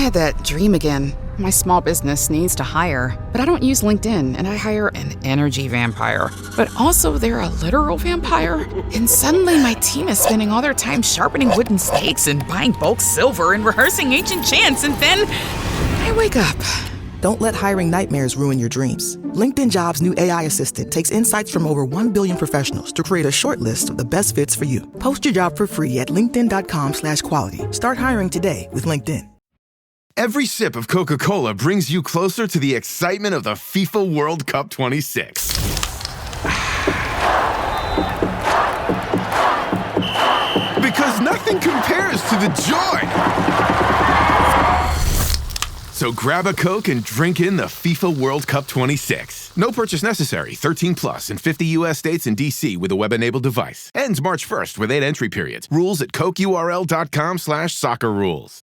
had that dream again. My small business needs to hire, but I don't use LinkedIn, and I hire an energy vampire. But also, they're a literal vampire. And suddenly, my team is spending all their time sharpening wooden stakes and buying bulk silver and rehearsing ancient chants, and then I wake up. Don't let hiring nightmares ruin your dreams. LinkedIn Jobs' new AI assistant takes insights from over 1 billion professionals to create a short list of the best fits for you. Post your job for free at linkedin.com/quality. Start hiring today with LinkedIn. Every sip of Coca-Cola brings you closer to the excitement of the FIFA World Cup 26. Because nothing compares to the joy. So grab a Coke and drink in the FIFA World Cup 26. No purchase necessary. 13 plus in 50 U.S. states and D.C. with a web-enabled device. Ends March 1st with 8 entry periods. Rules at cokeurl.com/soccerrules.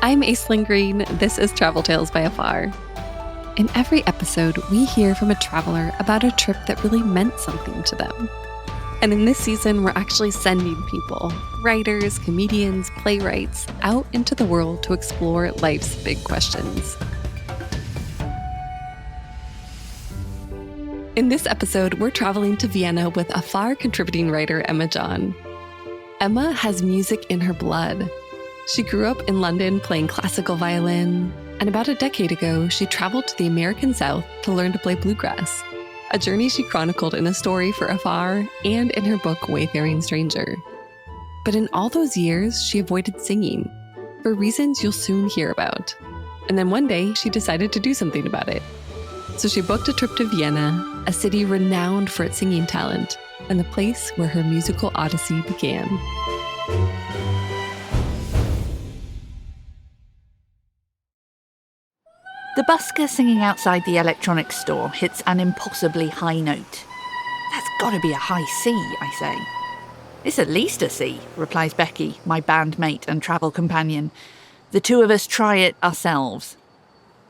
I'm Aislinn Green. This is Travel Tales by Afar. In every episode, we hear from a traveler about a trip that really meant something to them. And in this season, we're actually sending people, writers, comedians, playwrights, out into the world to explore life's big questions. In this episode, we're traveling to Vienna with Afar contributing writer Emma John. Emma has music in her blood. She grew up in London playing classical violin, and about a decade ago, she traveled to the American South to learn to play bluegrass, a journey she chronicled in a story for Afar and in her book Wayfaring Stranger. But in all those years, she avoided singing, for reasons you'll soon hear about. And then one day, she decided to do something about it. So she booked a trip to Vienna, a city renowned for its singing talent, and the place where her musical odyssey began. The busker singing outside the electronics store hits an impossibly high note. That's gotta be a high C, I say. It's at least a C, replies Becky, my bandmate and travel companion. The two of us try it ourselves.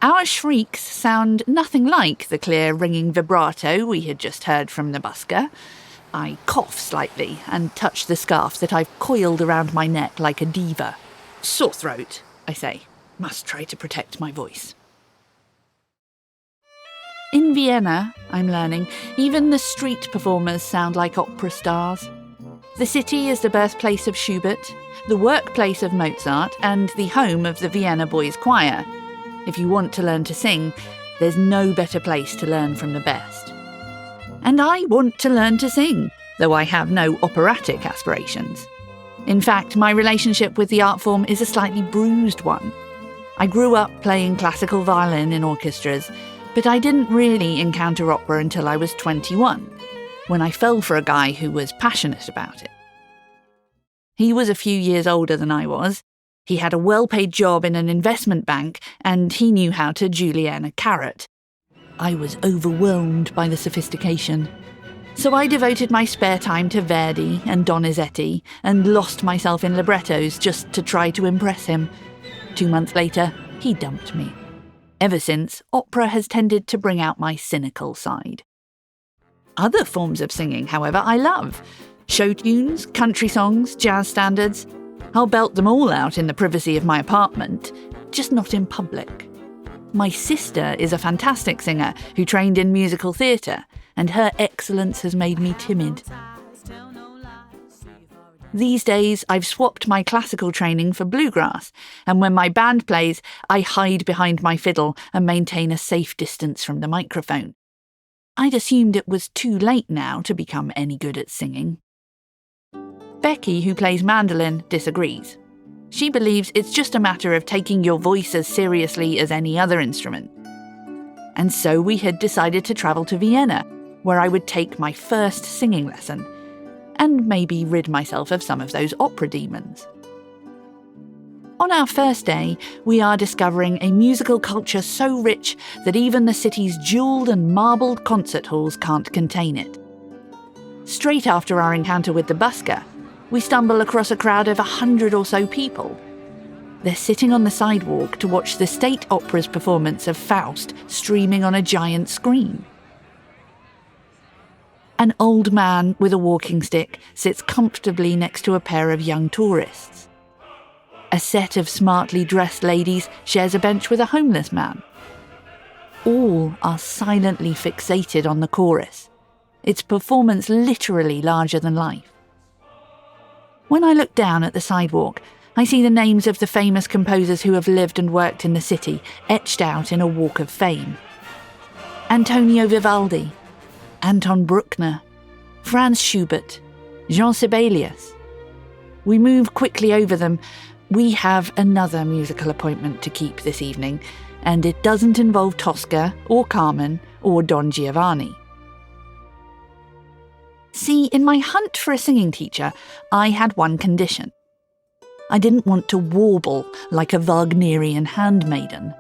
Our shrieks sound nothing like the clear ringing vibrato we had just heard from the busker. I cough slightly and touch the scarf that I've coiled around my neck like a diva. Sore throat, I say. Must try to protect my voice. In Vienna, I'm learning, even the street performers sound like opera stars. The city is the birthplace of Schubert, the workplace of Mozart, and the home of the Vienna Boys Choir. If you want to learn to sing, there's no better place to learn from the best. And I want to learn to sing, though I have no operatic aspirations. In fact, my relationship with the art form is a slightly bruised one. I grew up playing classical violin in orchestras, but I didn't really encounter opera until I was 21, when I fell for a guy who was passionate about it. He was a few years older than I was. He had a well-paid job in an investment bank, and he knew how to julienne a carrot. I was overwhelmed by the sophistication. So I devoted my spare time to Verdi and Donizetti, and lost myself in librettos just to try to impress him. 2 months later, he dumped me. Ever since, opera has tended to bring out my cynical side. Other forms of singing, however, I love. Show tunes, country songs, jazz standards. I'll belt them all out in the privacy of my apartment, just not in public. My sister is a fantastic singer who trained in musical theatre, and her excellence has made me timid. These days, I've swapped my classical training for bluegrass, and when my band plays, I hide behind my fiddle and maintain a safe distance from the microphone. I'd assumed it was too late now to become any good at singing. Becky, who plays mandolin, disagrees. She believes it's just a matter of taking your voice as seriously as any other instrument. And so we had decided to travel to Vienna, where I would take my first singing lesson, and maybe rid myself of some of those opera demons. On our first day, we are discovering a musical culture so rich that even the city's jewelled and marbled concert halls can't contain it. Straight after our encounter with the busker, we stumble across a crowd of 100 or so people. They're sitting on the sidewalk to watch the State Opera's performance of Faust streaming on a giant screen. An old man with a walking stick sits comfortably next to a pair of young tourists. A set of smartly dressed ladies shares a bench with a homeless man. All are silently fixated on the chorus, its performance literally larger than life. When I look down at the sidewalk, I see the names of the famous composers who have lived and worked in the city etched out in a walk of fame. Antonio Vivaldi, Anton Bruckner, Franz Schubert, Jean Sibelius. We move quickly over them. We have another musical appointment to keep this evening, and it doesn't involve Tosca or Carmen or Don Giovanni. See, in my hunt for a singing teacher, I had one condition. I didn't want to warble like a Wagnerian handmaiden.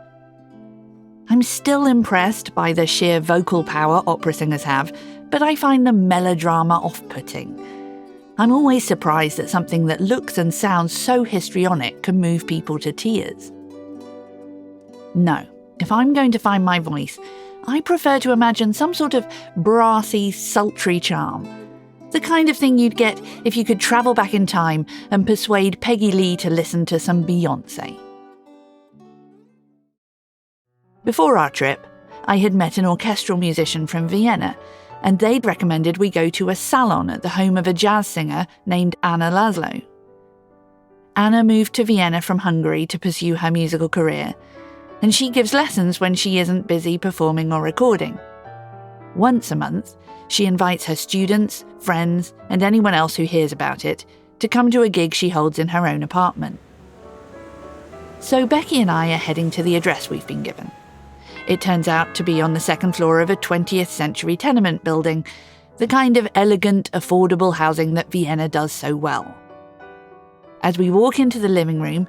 I'm still impressed by the sheer vocal power opera singers have, but I find the melodrama off-putting. I'm always surprised that something that looks and sounds so histrionic can move people to tears. No, if I'm going to find my voice, I prefer to imagine some sort of brassy, sultry charm. The kind of thing you'd get if you could travel back in time and persuade Peggy Lee to listen to some Beyoncé. Before our trip, I had met an orchestral musician from Vienna, and they'd recommended we go to a salon at the home of a jazz singer named Anna Laszlo. Anna moved to Vienna from Hungary to pursue her musical career, and she gives lessons when she isn't busy performing or recording. Once a month, she invites her students, friends, and anyone else who hears about it to come to a gig she holds in her own apartment. So Becky and I are heading to the address we've been given. It turns out to be on the second floor of a 20th century tenement building, the kind of elegant, affordable housing that Vienna does so well. As we walk into the living room,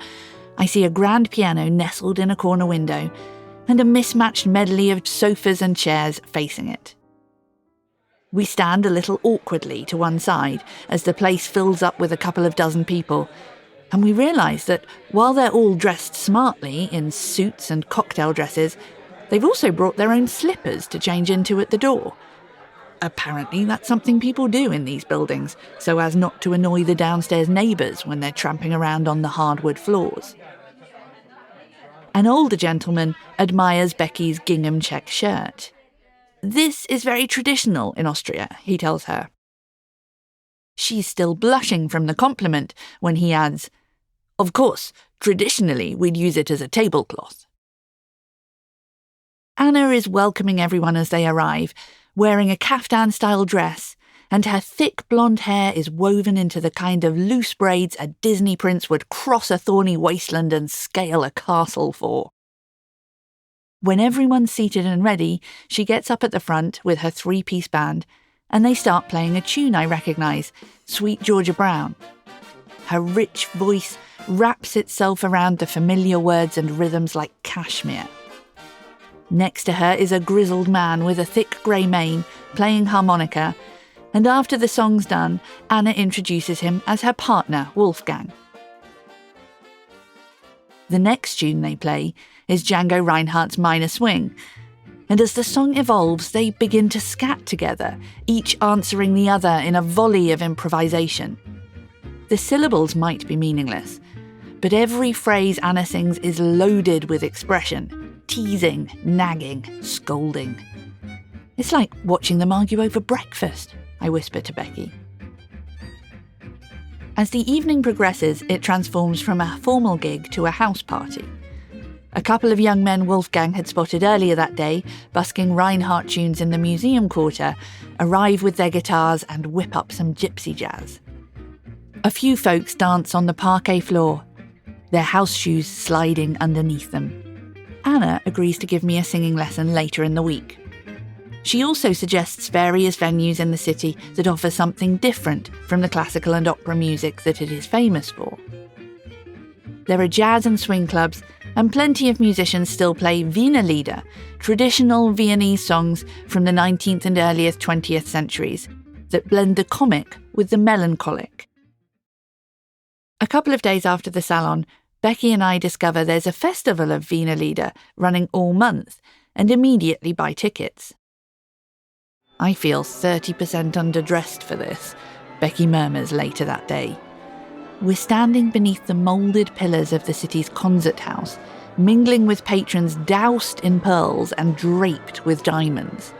I see a grand piano nestled in a corner window and a mismatched medley of sofas and chairs facing it. We stand a little awkwardly to one side as the place fills up with a couple of dozen people, and we realise that while they're all dressed smartly in suits and cocktail dresses, they've also brought their own slippers to change into at the door. Apparently that's something people do in these buildings, so as not to annoy the downstairs neighbours when they're tramping around on the hardwood floors. An older gentleman admires Becky's gingham check shirt. This is very traditional in Austria, he tells her. She's still blushing from the compliment when he adds, "Of course, traditionally we'd use it as a tablecloth." Anna is welcoming everyone as they arrive, wearing a kaftan-style dress, and her thick blonde hair is woven into the kind of loose braids a Disney prince would cross a thorny wasteland and scale a castle for. When everyone's seated and ready, she gets up at the front with her three-piece band, and they start playing a tune I recognise, Sweet Georgia Brown. Her rich voice wraps itself around the familiar words and rhythms like cashmere. Next to her is a grizzled man with a thick grey mane, playing harmonica, and after the song's done, Anna introduces him as her partner, Wolfgang. The next tune they play is Django Reinhardt's Minor Swing, and as the song evolves, they begin to scat together, each answering the other in a volley of improvisation. The syllables might be meaningless, but every phrase Anna sings is loaded with expression, teasing, nagging, scolding. It's like watching them argue over breakfast, I whisper to Becky. As the evening progresses, it transforms from a formal gig to a house party. A couple of young men Wolfgang had spotted earlier that day, busking Reinhardt tunes in the museum quarter, arrive with their guitars and whip up some gypsy jazz. A few folks dance on the parquet floor, their house shoes sliding underneath them. Anna agrees to give me a singing lesson later in the week. She also suggests various venues in the city that offer something different from the classical and opera music that it is famous for. There are jazz and swing clubs, and plenty of musicians still play Wiener Lieder, traditional Viennese songs from the 19th and earliest 20th centuries, that blend the comic with the melancholic. A couple of days after the salon, Becky and I discover there's a festival of Wiener Lieder running all month, and immediately buy tickets. I feel 30% underdressed for this, Becky murmurs later that day. We're standing beneath the moulded pillars of the city's concert house, mingling with patrons doused in pearls and draped with diamonds.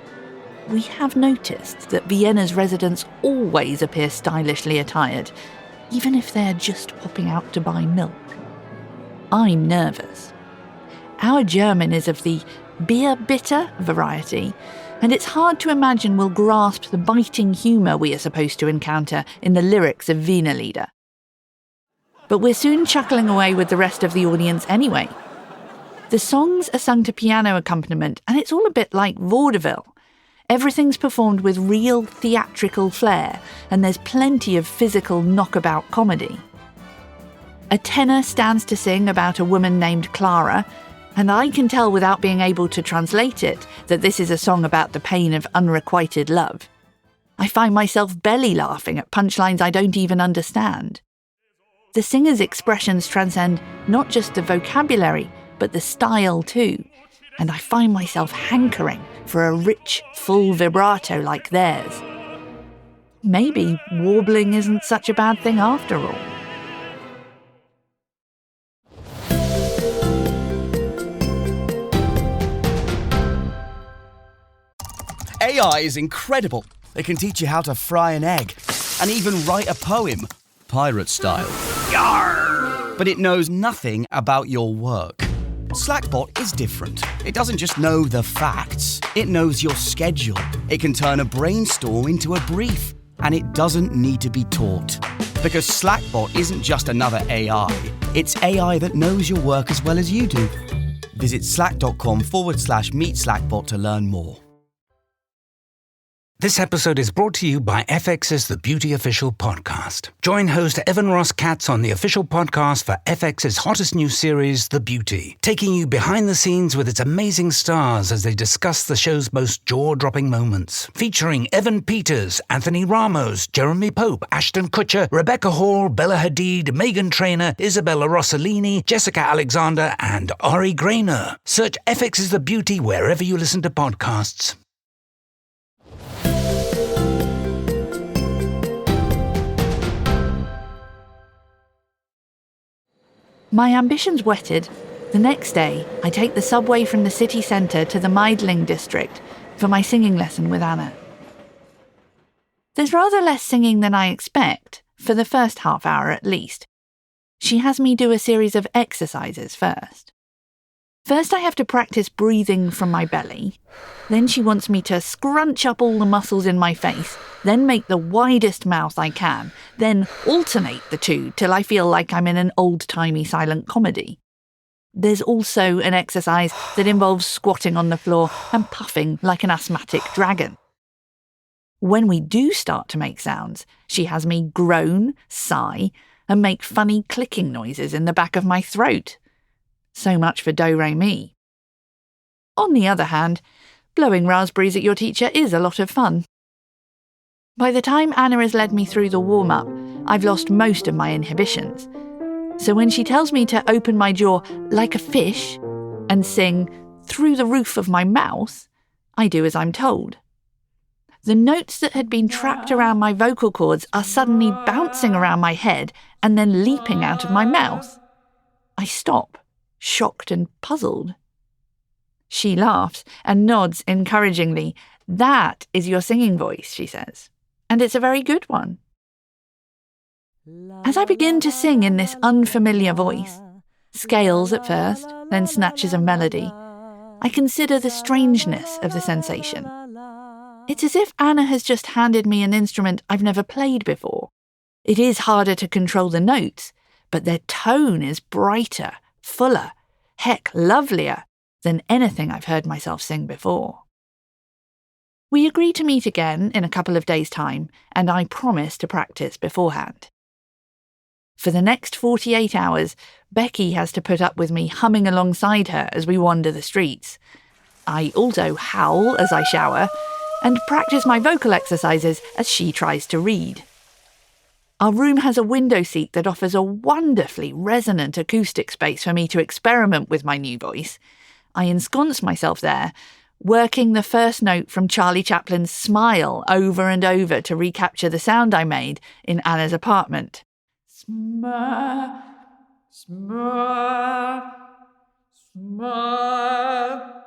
We have noticed that Vienna's residents always appear stylishly attired, even if they're just popping out to buy milk. I'm nervous. Our German is of the beer bitter variety, and it's hard to imagine we'll grasp the biting humour we are supposed to encounter in the lyrics of Wiener Lieder. But we're soon chuckling away with the rest of the audience anyway. The songs are sung to piano accompaniment, and it's all a bit like vaudeville. Everything's performed with real theatrical flair, and there's plenty of physical knockabout comedy. A tenor stands to sing about a woman named Clara, and I can tell without being able to translate it that this is a song about the pain of unrequited love. I find myself belly laughing at punchlines I don't even understand. The singer's expressions transcend not just the vocabulary, but the style too, and I find myself hankering for a rich, full vibrato like theirs. Maybe warbling isn't such a bad thing after all. AI is incredible. It can teach you how to fry an egg and even write a poem, pirate style. Yarr! But it knows nothing about your work. Slackbot is different. It doesn't just know the facts. It knows your schedule. It can turn a brainstorm into a brief. And it doesn't need to be taught. Because Slackbot isn't just another AI. It's AI that knows your work as well as you do. Visit slack.com/meet Slackbot to learn more. This episode is brought to you by FX's The Beauty Official Podcast. Join host Evan Ross Katz on the official podcast for FX's hottest new series, The Beauty, taking you behind the scenes with its amazing stars as they discuss the show's most jaw-dropping moments. Featuring Evan Peters, Anthony Ramos, Jeremy Pope, Ashton Kutcher, Rebecca Hall, Bella Hadid, Meghan Trainor, Isabella Rossellini, Jessica Alexander, and Ari Grainer. Search FX's The Beauty wherever you listen to podcasts. My ambitions whetted, the next day I take the subway from the city centre to the Meidling district for my singing lesson with Anna. There's rather less singing than I expect, for the first half hour at least. She has me do a series of exercises first. First I have to practice breathing from my belly, then she wants me to scrunch up all the muscles in my face, then make the widest mouth I can, then alternate the two till I feel like I'm in an old-timey silent comedy. There's also an exercise that involves squatting on the floor and puffing like an asthmatic dragon. When we do start to make sounds, she has me groan, sigh, and make funny clicking noises in the back of my throat. So much for do-re-mi. On the other hand, blowing raspberries at your teacher is a lot of fun. By the time Anna has led me through the warm-up, I've lost most of my inhibitions. So when she tells me to open my jaw like a fish and sing through the roof of my mouth, I do as I'm told. The notes that had been trapped around my vocal cords are suddenly bouncing around my head and then leaping out of my mouth. I stop, shocked and puzzled. She laughs and nods encouragingly. "That is your singing voice," she says, "and it's a very good one." As I begin to sing in this unfamiliar voice, scales at first, then snatches of melody, I consider the strangeness of the sensation. It's as if Anna has just handed me an instrument I've never played before. It is harder to control the notes, but their tone is brighter, fuller, heck, lovelier than anything I've heard myself sing before. We agree to meet again in a couple of days' time, and I promise to practice beforehand. For the next 48 hours, Becky has to put up with me humming alongside her as we wander the streets. I also howl as I shower, and practice my vocal exercises as she tries to read. Our room has a window seat that offers a wonderfully resonant acoustic space for me to experiment with my new voice. I ensconce myself there, working the first note from Charlie Chaplin's Smile over and over to recapture the sound I made in Anna's apartment. Smile, smile, smile.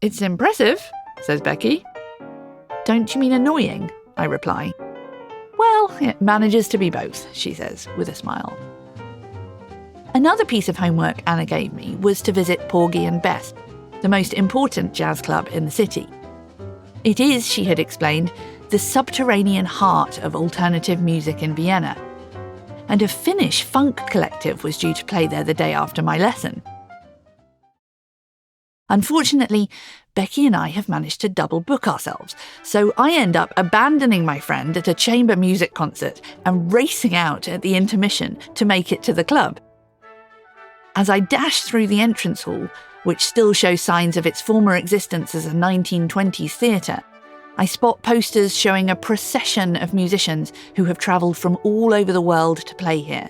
It's impressive, says Becky. Don't you mean annoying? I reply. Well, it manages to be both, she says, with a smile. Another piece of homework Anna gave me was to visit Porgy and Bess, the most important jazz club in the city. It is, she had explained, the subterranean heart of alternative music in Vienna. And a Finnish funk collective was due to play there the day after my lesson. Unfortunately, Becky and I have managed to double book ourselves, so I end up abandoning my friend at a chamber music concert and racing out at the intermission to make it to the club. As I dash through the entrance hall, which still shows signs of its former existence as a 1920s theatre, I spot posters showing a procession of musicians who have travelled from all over the world to play here.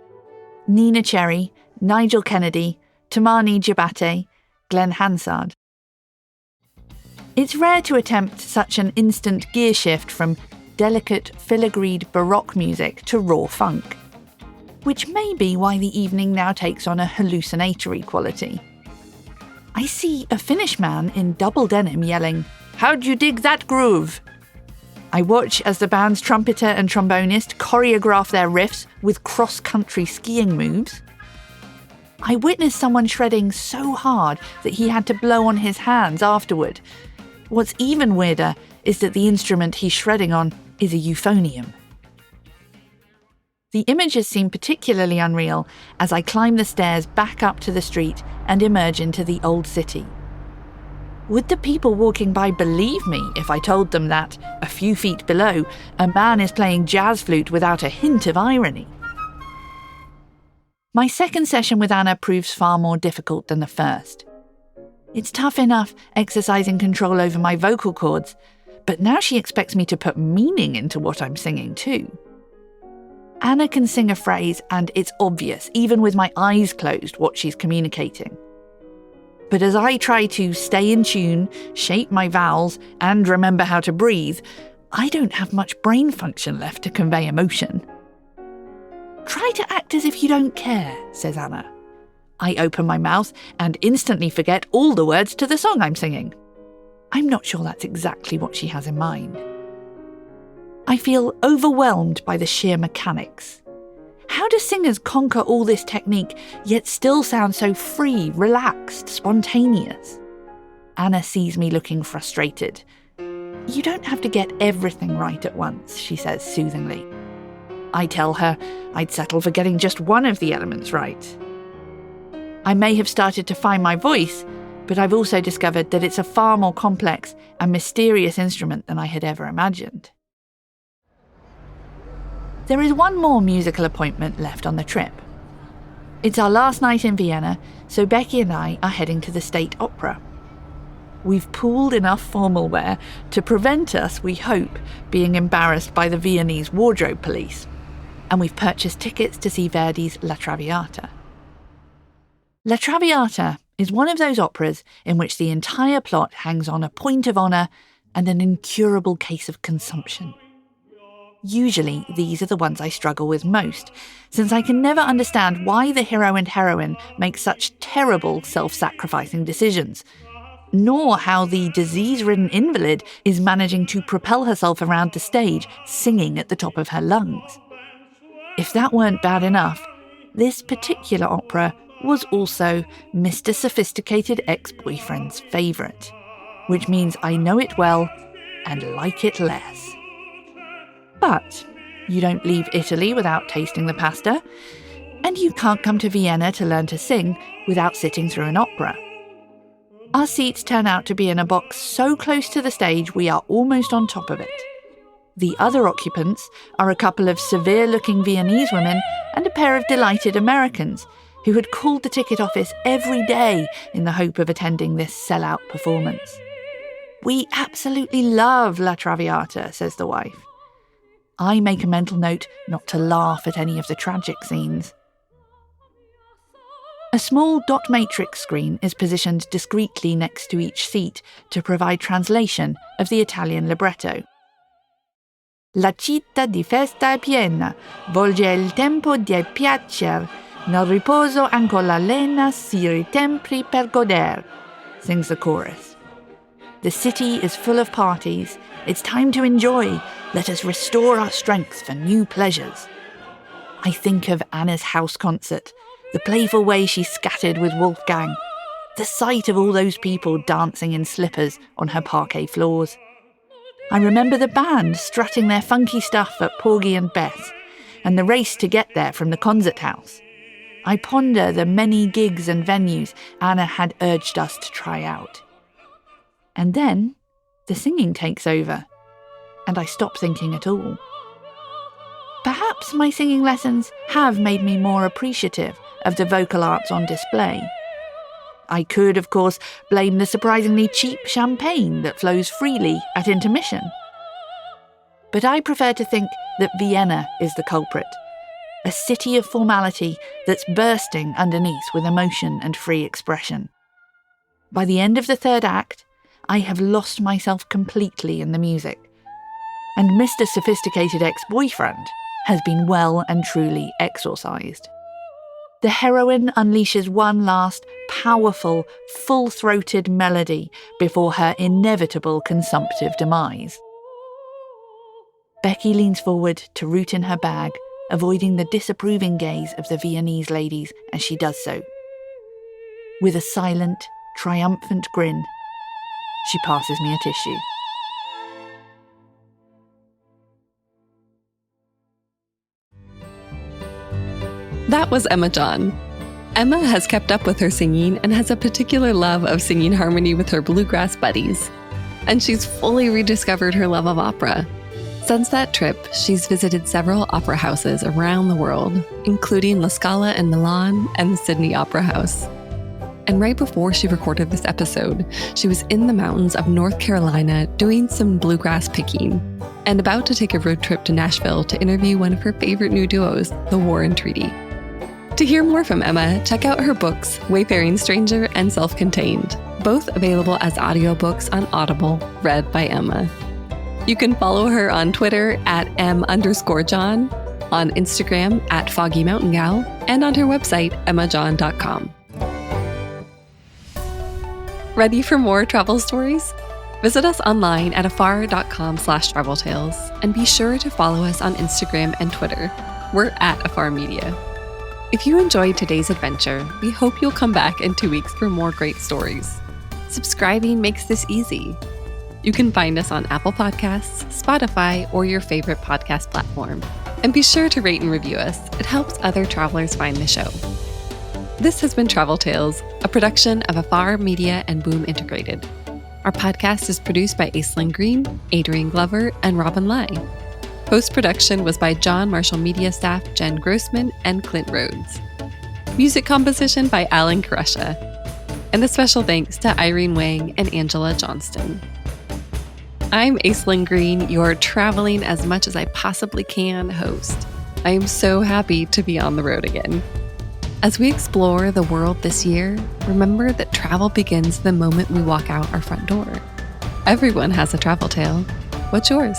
Nina Cherry, Nigel Kennedy, Tamani Jabate, Glenn Hansard. It's rare to attempt such an instant gear shift from delicate, filigreed Baroque music to raw funk, which may be why the evening now takes on a hallucinatory quality. I see a Finnish man in double denim yelling, "How'd you dig that groove?" I watch as the band's trumpeter and trombonist choreograph their riffs with cross-country skiing moves. I witnessed someone shredding so hard that he had to blow on his hands afterward. What's even weirder is that the instrument he's shredding on is a euphonium. The images seem particularly unreal as I climb the stairs back up to the street and emerge into the old city. Would the people walking by believe me if I told them that, a few feet below, a man is playing jazz flute without a hint of irony? My second session with Anna proves far more difficult than the first. It's tough enough exercising control over my vocal cords, but now she expects me to put meaning into what I'm singing too. Anna can sing a phrase and it's obvious, even with my eyes closed, what she's communicating. But as I try to stay in tune, shape my vowels, and remember how to breathe, I don't have much brain function left to convey emotion. "Try to act as if you don't care," says Anna. I open my mouth and instantly forget all the words to the song I'm singing. I'm not sure that's exactly what she has in mind. I feel overwhelmed by the sheer mechanics. How do singers conquer all this technique, yet still sound so free, relaxed, spontaneous? Anna sees me looking frustrated. "You don't have to get everything right at once," she says soothingly. I tell her I'd settle for getting just one of the elements right. I may have started to find my voice, but I've also discovered that it's a far more complex and mysterious instrument than I had ever imagined. There is one more musical appointment left on the trip. It's our last night in Vienna, so Becky and I are heading to the State Opera. We've pooled enough formal wear to prevent us, we hope, being embarrassed by the Viennese wardrobe police. And we've purchased tickets to see Verdi's La Traviata. La Traviata is one of those operas in which the entire plot hangs on a point of honour and an incurable case of consumption. Usually, these are the ones I struggle with most, since I can never understand why the hero and heroine make such terrible self-sacrificing decisions, nor how the disease-ridden invalid is managing to propel herself around the stage, singing at the top of her lungs. If that weren't bad enough, this particular opera was also Mr. Sophisticated Ex-Boyfriend's favourite, which means I know it well and like it less. But you don't leave Italy without tasting the pasta, and you can't come to Vienna to learn to sing without sitting through an opera. Our seats turn out to be in a box so close to the stage we are almost on top of it. The other occupants are a couple of severe-looking Viennese women and a pair of delighted Americans who had called the ticket office every day in the hope of attending this sellout performance. "We absolutely love La Traviata," says the wife. I make a mental note not to laugh at any of the tragic scenes. A small dot matrix screen is positioned discreetly next to each seat to provide translation of the Italian libretto. La città di festa è piena, volge il tempo di piacer, nel riposo anco la lena si ritempli per goder, sings the chorus. The city is full of parties. It's time to enjoy. Let us restore our strength for new pleasures. I think of Anna's house concert, the playful way she scattered with Wolfgang, the sight of all those people dancing in slippers on her parquet floors. I remember the band strutting their funky stuff at Porgy and Bess, and the race to get there from the concert house. I ponder the many gigs and venues Anna had urged us to try out. And then the singing takes over, and I stop thinking at all. Perhaps my singing lessons have made me more appreciative of the vocal arts on display. I could, of course, blame the surprisingly cheap champagne that flows freely at intermission. But I prefer to think that Vienna is the culprit, a city of formality that's bursting underneath with emotion and free expression. By the end of the third act, I have lost myself completely in the music, and Mr. Sophisticated Ex-Boyfriend has been well and truly exorcised. The heroine unleashes one last, powerful, full-throated melody before her inevitable consumptive demise. Becky leans forward to root in her bag, avoiding the disapproving gaze of the Viennese ladies as she does so. With a silent, triumphant grin, she passes me a tissue. That was Emma John. Emma has kept up with her singing and has a particular love of singing harmony with her bluegrass buddies. And she's fully rediscovered her love of opera. Since that trip, she's visited several opera houses around the world, including La Scala in Milan and the Sydney Opera House. And right before she recorded this episode, she was in the mountains of North Carolina doing some bluegrass picking and about to take a road trip to Nashville to interview one of her favorite new duos, the War and Treaty. To hear more from Emma, check out her books, Wayfaring Stranger and Self-Contained, both available as audiobooks on Audible, read by Emma. You can follow her on Twitter at m_John, on Instagram at foggymountaingal, and on her website, emmajohn.com. Ready for more travel stories? Visit us online at afar.com/traveltales, and be sure to follow us on Instagram and Twitter. We're at Afar Media. If you enjoyed today's adventure, we hope you'll come back in 2 weeks for more great stories. Subscribing makes this easy. You can find us on Apple Podcasts, Spotify, or your favorite podcast platform. And be sure to rate and review us. It helps other travelers find the show. This has been Travel Tales, a production of Afar Media and Boom Integrated. Our podcast is produced by Aislinn Green, Adrian Glover, and Robin Lai. Post-production was by John Marshall Media staff Jen Grossman and Clint Rhodes. Music composition by Alan Karesha. And a special thanks to Irene Wang and Angela Johnston. I'm Aislinn Green, your traveling as much as I possibly can host. I am so happy to be on the road again. As we explore the world this year, remember that travel begins the moment we walk out our front door. Everyone has a travel tale. What's yours?